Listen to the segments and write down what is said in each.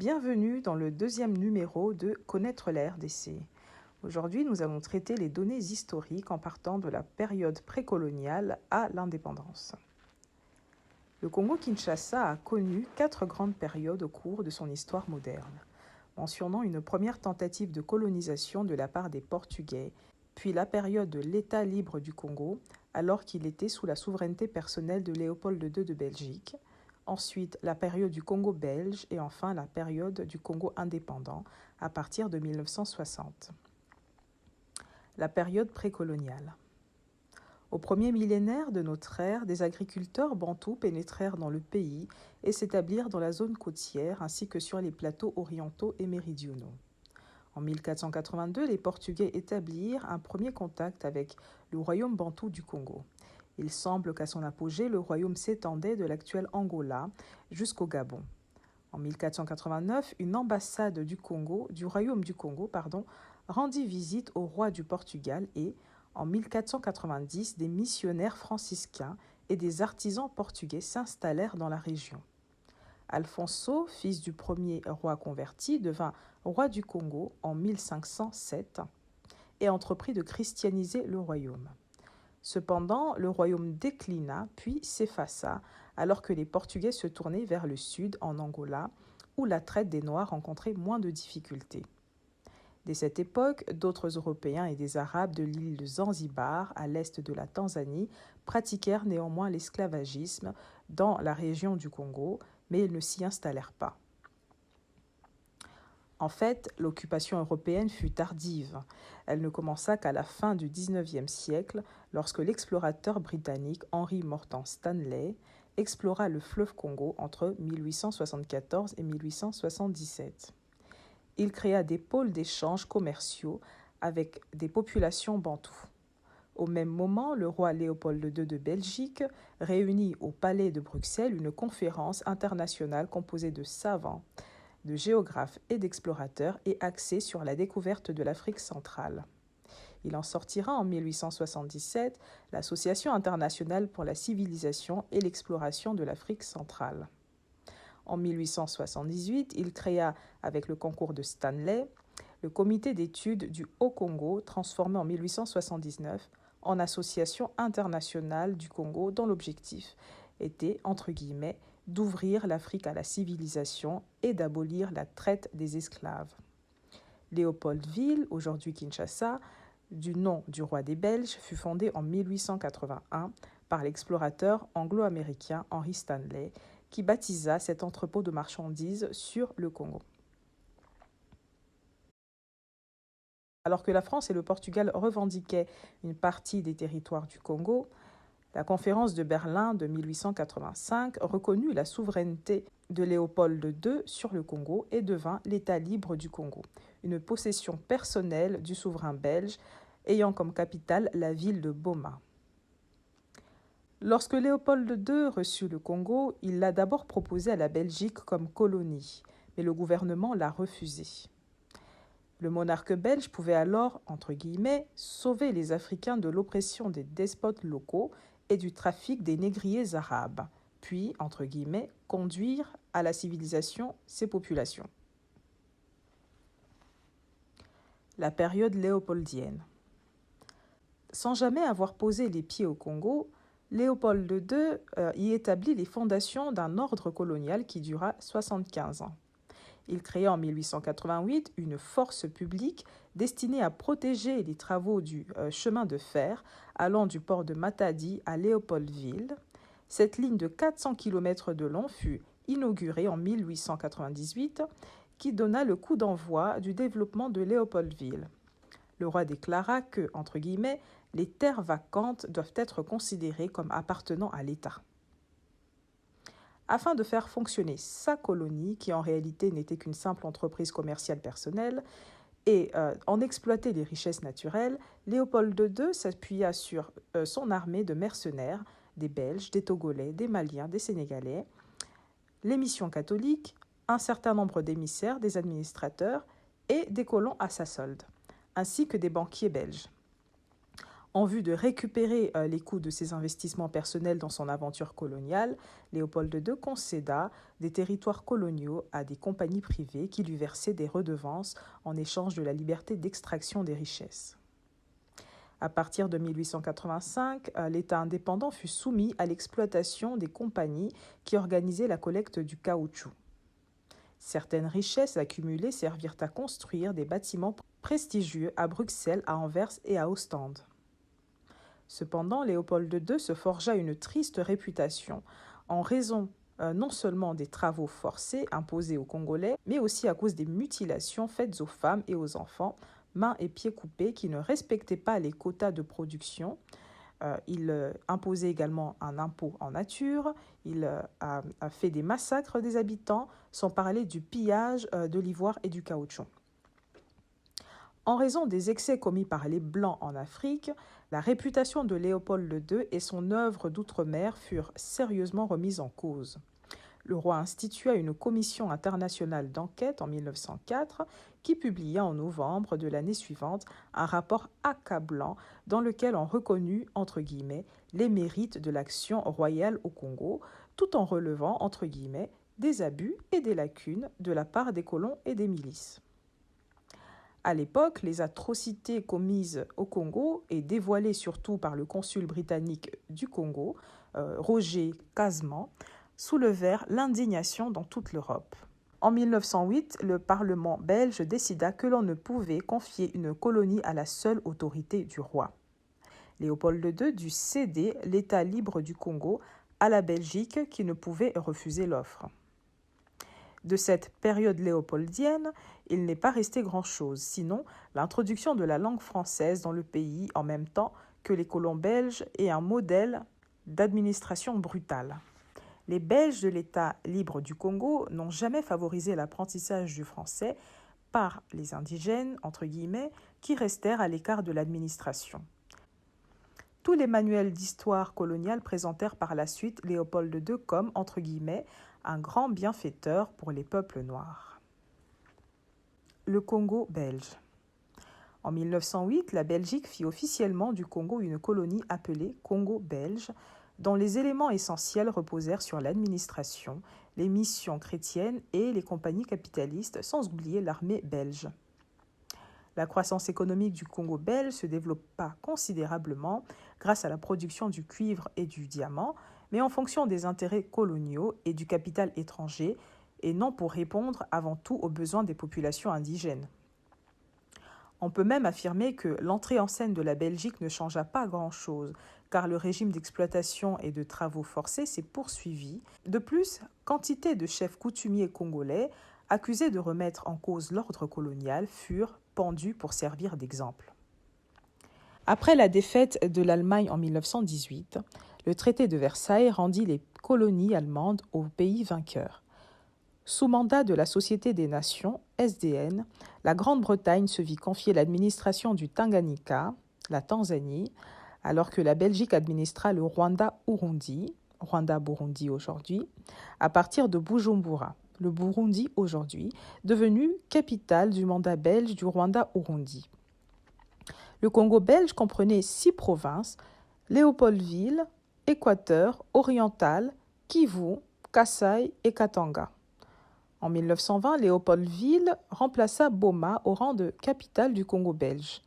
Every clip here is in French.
Bienvenue dans le deuxième numéro de Connaître la RDC. Aujourd'hui, nous allons traiter les données historiques en partant de la période précoloniale à l'indépendance. Le Congo-Kinshasa a connu 4 grandes périodes au cours de son histoire moderne, mentionnant une première tentative de colonisation de la part des Portugais, puis la période de l'État libre du Congo, alors qu'il était sous la souveraineté personnelle de Léopold II de Belgique, ensuite la période du Congo belge et enfin la période du Congo indépendant à partir de 1960. La période précoloniale. Au premier millénaire de notre ère, des agriculteurs bantous pénétrèrent dans le pays et s'établirent dans la zone côtière ainsi que sur les plateaux orientaux et méridionaux. En 1482, les Portugais établirent un premier contact avec le royaume bantou du Congo. Il semble qu'à son apogée, le royaume s'étendait de l'actuel Angola jusqu'au Gabon. En 1489, une ambassade du royaume du Congo, rendit visite au roi du Portugal et, en 1490, des missionnaires franciscains et des artisans portugais s'installèrent dans la région. Alfonso, fils du premier roi converti, devint roi du Congo en 1507 et entreprit de christianiser le royaume. Cependant, le royaume déclina puis s'effaça alors que les Portugais se tournaient vers le sud en Angola où la traite des Noirs rencontrait moins de difficultés. Dès cette époque, d'autres Européens et des Arabes de l'île de Zanzibar, à l'est de la Tanzanie, pratiquèrent néanmoins l'esclavagisme dans la région du Congo, mais ils ne s'y installèrent pas. En fait, l'occupation européenne fut tardive. Elle ne commença qu'à la fin du XIXe siècle, lorsque l'explorateur britannique Henry Morton Stanley explora le fleuve Congo entre 1874 et 1877. Il créa des pôles d'échanges commerciaux avec des populations bantoues. Au même moment, le roi Léopold II de Belgique réunit au Palais de Bruxelles une conférence internationale composée de savants, de géographes et d'explorateurs et axée sur la découverte de l'Afrique centrale. Il en sortira en 1877 l'Association internationale pour la civilisation et l'exploration de l'Afrique centrale. En 1878, il créa, avec le concours de Stanley, le Comité d'études du Haut-Congo, transformé en 1879 en Association internationale du Congo, dont l'objectif était, entre guillemets, d'ouvrir l'Afrique à la civilisation et d'abolir la traite des esclaves. Léopoldville, aujourd'hui Kinshasa, du nom du roi des Belges, fut fondée en 1881 par l'explorateur anglo-américain Henry Stanley, qui baptisa cet entrepôt de marchandises sur le Congo. Alors que la France et le Portugal revendiquaient une partie des territoires du Congo, la conférence de Berlin de 1885 reconnut la souveraineté de Léopold II sur le Congo et devint l'État libre du Congo, une possession personnelle du souverain belge ayant comme capitale la ville de Boma. Lorsque Léopold II reçut le Congo, il l'a d'abord proposé à la Belgique comme colonie, mais le gouvernement l'a refusé. Le monarque belge pouvait alors, entre guillemets, sauver les Africains de l'oppression des despotes locaux et du trafic des négriers arabes, puis, entre guillemets, conduire à la civilisation ces populations. La période léopoldienne. Sans jamais avoir posé les pieds au Congo, Léopold II y établit les fondations d'un ordre colonial qui dura 75 ans. Il créa en 1888 une force publique destinée à protéger les travaux du chemin de fer allant du port de Matadi à Léopoldville. Cette ligne de 400 km de long fut inaugurée en 1898, qui donna le coup d'envoi du développement de Léopoldville. Le roi déclara que, entre guillemets, les terres vacantes doivent être considérées comme appartenant à l'État. Afin de faire fonctionner sa colonie, qui en réalité n'était qu'une simple entreprise commerciale personnelle, et en exploiter les richesses naturelles, Léopold II s'appuya sur son armée de mercenaires, des Belges, des Togolais, des Maliens, des Sénégalais, les missions catholiques, un certain nombre d'émissaires, des administrateurs et des colons à sa solde, ainsi que des banquiers belges. En vue de récupérer les coûts de ses investissements personnels dans son aventure coloniale, Léopold II concéda des territoires coloniaux à des compagnies privées qui lui versaient des redevances en échange de la liberté d'extraction des richesses. À partir de 1885, l'État indépendant fut soumis à l'exploitation des compagnies qui organisaient la collecte du caoutchouc. Certaines richesses accumulées servirent à construire des bâtiments prestigieux à Bruxelles, à Anvers et à Ostende. Cependant, Léopold II se forgea une triste réputation en raison non seulement des travaux forcés imposés aux Congolais, mais aussi à cause des mutilations faites aux femmes et aux enfants, mains et pieds coupés, qui ne respectaient pas les quotas de production. Il imposait également un impôt en nature, il a fait des massacres des habitants, sans parler du pillage de l'ivoire et du caoutchouc. En raison des excès commis par les Blancs en Afrique, la réputation de Léopold II et son œuvre d'outre-mer furent sérieusement remises en cause. Le roi institua une commission internationale d'enquête en 1904 qui publia en novembre de l'année suivante un rapport accablant dans lequel on reconnut, entre guillemets, les mérites de l'action royale au Congo, tout en relevant, entre guillemets, des abus et des lacunes de la part des colons et des milices. À l'époque, les atrocités commises au Congo et dévoilées surtout par le consul britannique du Congo, Roger Casement, soulevèrent l'indignation dans toute l'Europe. En 1908, le Parlement belge décida que l'on ne pouvait confier une colonie à la seule autorité du roi. Léopold II dut céder l'État libre du Congo à la Belgique qui ne pouvait refuser l'offre. De cette période léopoldienne, il n'est pas resté grand-chose, sinon l'introduction de la langue française dans le pays en même temps que les colons belges et un modèle d'administration brutale. Les Belges de l'État libre du Congo n'ont jamais favorisé l'apprentissage du français par les indigènes, entre guillemets, qui restèrent à l'écart de l'administration. Tous les manuels d'histoire coloniale présentèrent par la suite Léopold II comme, entre guillemets, un grand bienfaiteur pour les peuples noirs. Le Congo belge. En 1908, la Belgique fit officiellement du Congo une colonie appelée Congo belge, dont les éléments essentiels reposèrent sur l'administration, les missions chrétiennes et les compagnies capitalistes, sans oublier l'armée belge. La croissance économique du Congo belge se développa considérablement grâce à la production du cuivre et du diamant, mais en fonction des intérêts coloniaux et du capital étranger, et non pour répondre avant tout aux besoins des populations indigènes. On peut même affirmer que l'entrée en scène de la Belgique ne changea pas grand-chose, car le régime d'exploitation et de travaux forcés s'est poursuivi. De plus, quantité de chefs coutumiers congolais, accusés de remettre en cause l'ordre colonial, furent pendus pour servir d'exemple. Après la défaite de l'Allemagne en 1918, le traité de Versailles rendit les colonies allemandes aux pays vainqueurs. Sous mandat de la Société des Nations, SDN, la Grande-Bretagne se vit confier l'administration du Tanganyika, la Tanzanie, alors que la Belgique administra le Rwanda-Urundi, Rwanda-Burundi aujourd'hui, à partir de Bujumbura, le Burundi aujourd'hui, devenu capitale du mandat belge du Rwanda-Urundi. Le Congo belge comprenait 6 provinces, Léopoldville, Équateur, Oriental, Kivu, Kasaï et Katanga. En 1920, Léopoldville remplaça Boma au rang de capitale du Congo belge.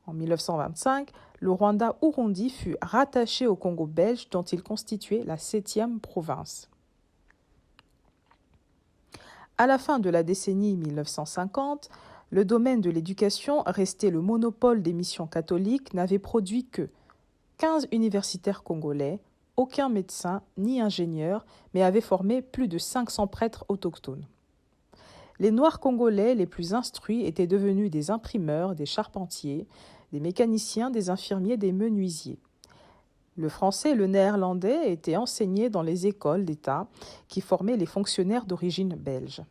En 1925, le Rwanda-Urundi fut rattaché au Congo belge dont il constituait la 7e province. À la fin de la décennie 1950, le domaine de l'éducation, resté le monopole des missions catholiques, n'avait produit que 15 universitaires congolais, aucun médecin ni ingénieur, mais avait formé plus de 500 prêtres autochtones. Les Noirs congolais les plus instruits étaient devenus des imprimeurs, des charpentiers, des mécaniciens, des infirmiers, des menuisiers. Le français et le néerlandais étaient enseignés dans les écoles d'État qui formaient les fonctionnaires d'origine belge.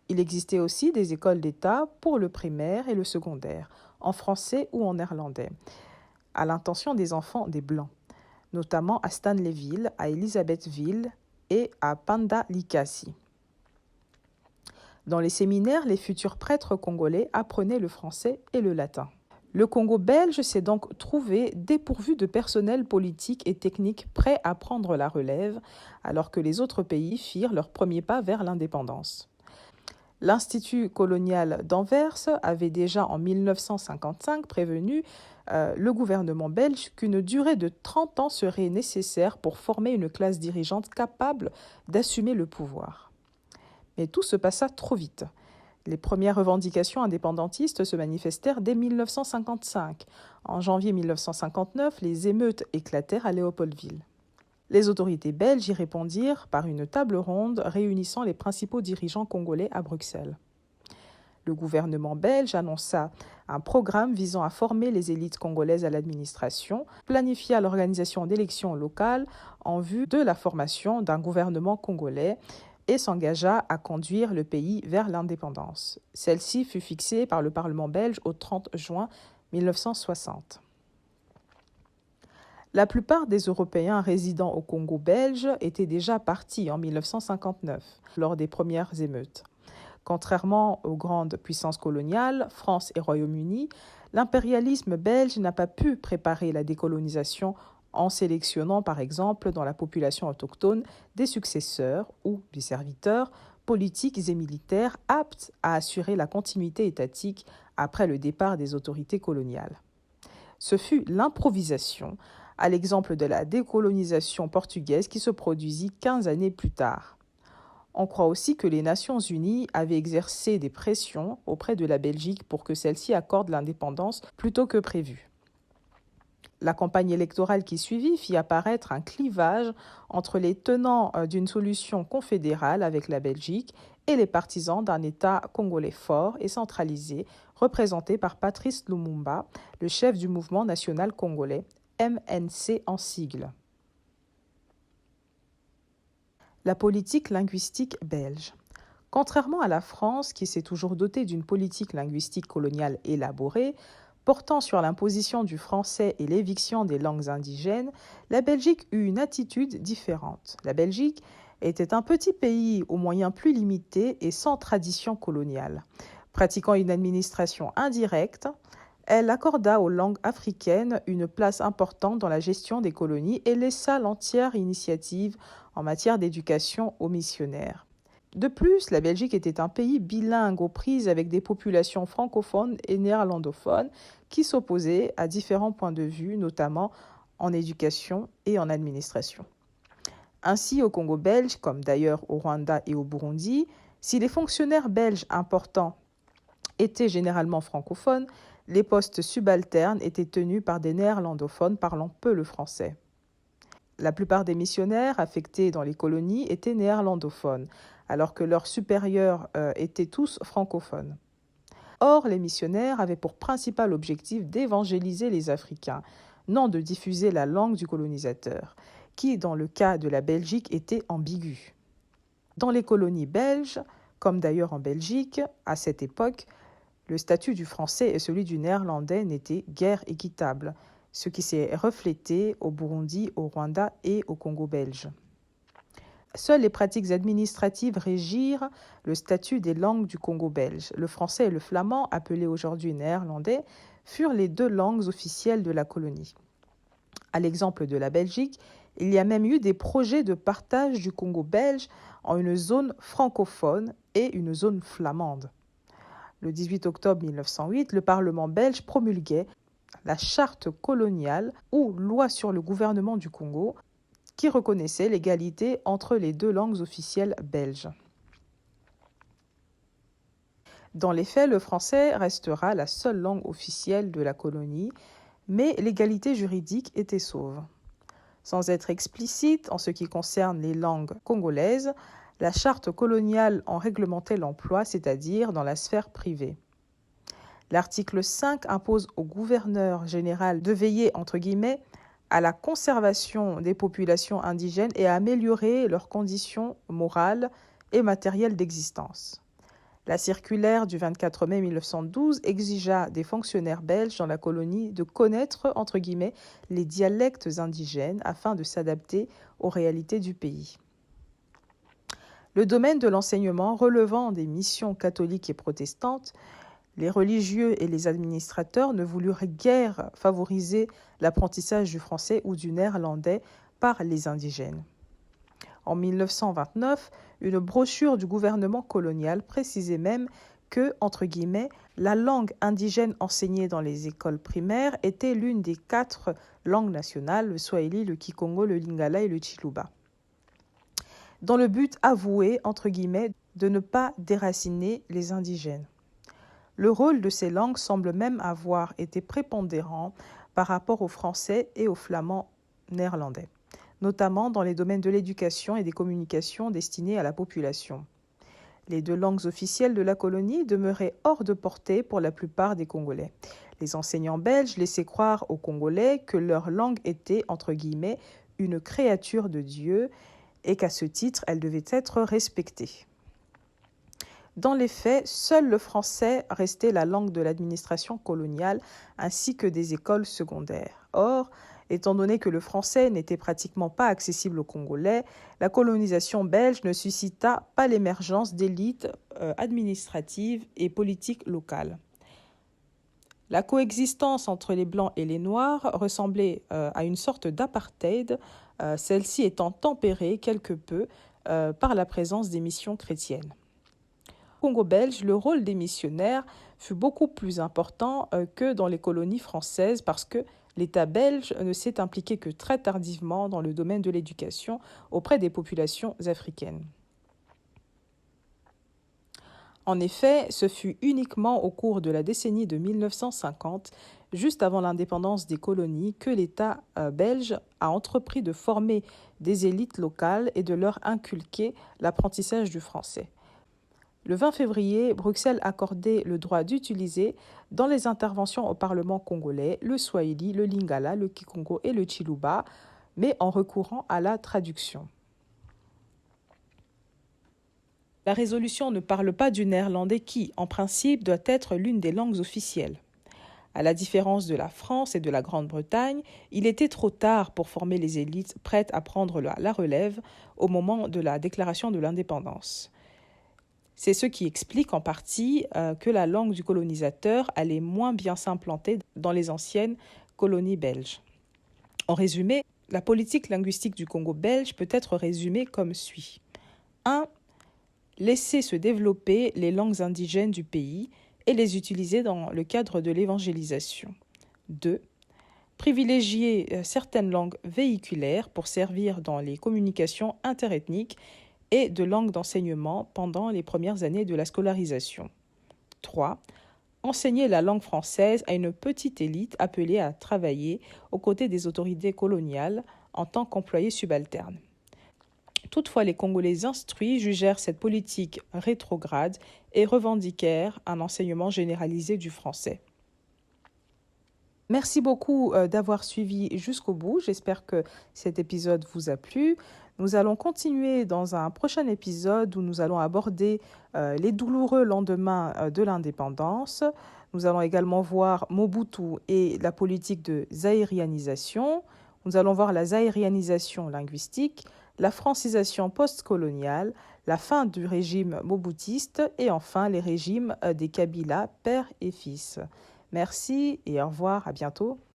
Il existait aussi des écoles d'État pour le primaire et le secondaire, en français ou en néerlandais, à l'intention des enfants des Blancs, notamment à Stanleyville, à Elisabethville et à Panda-Likasi. Dans les séminaires, les futurs prêtres congolais apprenaient le français et le latin. Le Congo belge s'est donc trouvé dépourvu de personnel politique et technique prêt à prendre la relève, alors que les autres pays firent leur premier pas vers l'indépendance. L'Institut colonial d'Anvers avait déjà en 1955 prévenu le gouvernement belge qu'une durée de 30 ans serait nécessaire pour former une classe dirigeante capable d'assumer le pouvoir. Mais tout se passa trop vite. Les premières revendications indépendantistes se manifestèrent dès 1955. En janvier 1959, les émeutes éclatèrent à Léopoldville. Les autorités belges y répondirent par une table ronde réunissant les principaux dirigeants congolais à Bruxelles. Le gouvernement belge annonça un programme visant à former les élites congolaises à l'administration, planifia l'organisation d'élections locales en vue de la formation d'un gouvernement congolais et s'engagea à conduire le pays vers l'indépendance. Celle-ci fut fixée par le Parlement belge au 30 juin 1960. La plupart des Européens résidant au Congo belge étaient déjà partis en 1959, lors des premières émeutes. Contrairement aux grandes puissances coloniales, France et Royaume-Uni, l'impérialisme belge n'a pas pu préparer la décolonisation en sélectionnant par exemple dans la population autochtone des successeurs ou des serviteurs politiques et militaires aptes à assurer la continuité étatique après le départ des autorités coloniales. Ce fut l'improvisation, à l'exemple de la décolonisation portugaise qui se produisit 15 années plus tard. On croit aussi que les Nations unies avaient exercé des pressions auprès de la Belgique pour que celle-ci accorde l'indépendance plus tôt que prévu. La campagne électorale qui suivit fit apparaître un clivage entre les tenants d'une solution confédérale avec la Belgique et les partisans d'un État congolais fort et centralisé, représenté par Patrice Lumumba, le chef du mouvement national congolais, MNC en sigle. La politique linguistique belge. Contrairement à la France, qui s'est toujours dotée d'une politique linguistique coloniale élaborée, portant sur l'imposition du français et l'éviction des langues indigènes, la Belgique eut une attitude différente. La Belgique était un petit pays aux moyens plus limités et sans tradition coloniale. Pratiquant une administration indirecte, elle accorda aux langues africaines une place importante dans la gestion des colonies et laissa l'entière initiative en matière d'éducation aux missionnaires. De plus, la Belgique était un pays bilingue aux prises avec des populations francophones et néerlandophones qui s'opposaient à différents points de vue, notamment en éducation et en administration. Ainsi, au Congo belge, comme d'ailleurs au Rwanda et au Burundi, si les fonctionnaires belges importants étaient généralement francophones, les postes subalternes étaient tenus par des néerlandophones parlant peu le français. La plupart des missionnaires affectés dans les colonies étaient néerlandophones, alors que leurs supérieurs étaient tous francophones. Or, les missionnaires avaient pour principal objectif d'évangéliser les Africains, non de diffuser la langue du colonisateur, qui, dans le cas de la Belgique, était ambiguë. Dans les colonies belges, comme d'ailleurs en Belgique, à cette époque, le statut du français et celui du néerlandais n'étaient guère équitables, ce qui s'est reflété au Burundi, au Rwanda et au Congo belge. Seules les pratiques administratives régirent le statut des langues du Congo belge. Le français et le flamand, appelés aujourd'hui néerlandais, furent les deux langues officielles de la colonie. À l'exemple de la Belgique, il y a même eu des projets de partage du Congo belge en une zone francophone et une zone flamande. Le 18 octobre 1908, le Parlement belge promulguait la charte coloniale ou loi sur le gouvernement du Congo qui reconnaissait l'égalité entre les deux langues officielles belges. Dans les faits, le français restera la seule langue officielle de la colonie, mais l'égalité juridique était sauve. Sans être explicite en ce qui concerne les langues congolaises, la charte coloniale en réglementait l'emploi, c'est-à-dire dans la sphère privée. L'article 5 impose au gouverneur général de veiller, entre guillemets, à la conservation des populations indigènes et à améliorer leurs conditions morales et matérielles d'existence. La circulaire du 24 mai 1912 exigea des fonctionnaires belges dans la colonie de connaître, entre guillemets, les dialectes indigènes afin de s'adapter aux réalités du pays. Le domaine de l'enseignement relevant des missions catholiques et protestantes, Les religieux et les administrateurs ne voulurent guère favoriser l'apprentissage du français ou du néerlandais par les indigènes. En 1929, une brochure du gouvernement colonial précisait même que, entre guillemets, la langue indigène enseignée dans les écoles primaires était l'une des 4 langues nationales, le swahili, le kikongo, le lingala et le chiluba, dans le but avoué, entre guillemets, de ne pas déraciner les indigènes. Le rôle de ces langues semble même avoir été prépondérant par rapport au français et au flamand néerlandais, notamment dans les domaines de l'éducation et des communications destinées à la population. Les 2 langues officielles de la colonie demeuraient hors de portée pour la plupart des Congolais. Les enseignants belges laissaient croire aux Congolais que leur langue était, entre guillemets, une créature de Dieu et qu'à ce titre, elle devait être respectée. Dans les faits, seul le français restait la langue de l'administration coloniale ainsi que des écoles secondaires. Or, étant donné que le français n'était pratiquement pas accessible aux Congolais, la colonisation belge ne suscita pas l'émergence d'élites administratives et politiques locales. La coexistence entre les Blancs et les Noirs ressemblait à une sorte d'apartheid, celle-ci étant tempérée quelque peu par la présence des missions chrétiennes. Au Congo belge, le rôle des missionnaires fut beaucoup plus important que dans les colonies françaises parce que l'État belge ne s'est impliqué que très tardivement dans le domaine de l'éducation auprès des populations africaines. En effet, ce fut uniquement au cours de la décennie de 1950, juste avant l'indépendance des colonies, que l'État belge a entrepris de former des élites locales et de leur inculquer l'apprentissage du français. Le 20 février, Bruxelles accordait le droit d'utiliser dans les interventions au Parlement congolais le swahili, le lingala, le kikongo et le chiluba, mais en recourant à la traduction. La résolution ne parle pas du néerlandais qui, en principe, doit être l'une des langues officielles. À la différence de la France et de la Grande-Bretagne, il était trop tard pour former les élites prêtes à prendre la relève au moment de la déclaration de l'indépendance. C'est ce qui explique en partie que la langue du colonisateur allait moins bien s'implanter dans les anciennes colonies belges. En résumé, la politique linguistique du Congo belge peut être résumée comme suit. 1. Laisser se développer les langues indigènes du pays et les utiliser dans le cadre de l'évangélisation. 2. Privilégier certaines langues véhiculaires pour servir dans les communications interethniques et de langue d'enseignement pendant les premières années de la scolarisation. 3. Enseigner la langue française à une petite élite appelée à travailler aux côtés des autorités coloniales en tant qu'employés subalternes. Toutefois, les Congolais instruits jugèrent cette politique rétrograde et revendiquèrent un enseignement généralisé du français. Merci beaucoup d'avoir suivi jusqu'au bout. J'espère que cet épisode vous a plu. Nous allons continuer dans un prochain épisode où nous allons aborder les douloureux lendemains de l'indépendance. Nous allons également voir Mobutu et la politique de zaïrianisation. Nous allons voir la zaïrianisation linguistique, la francisation postcoloniale, la fin du régime mobutiste et enfin les régimes des Kabila, père et fils. Merci et au revoir, à bientôt.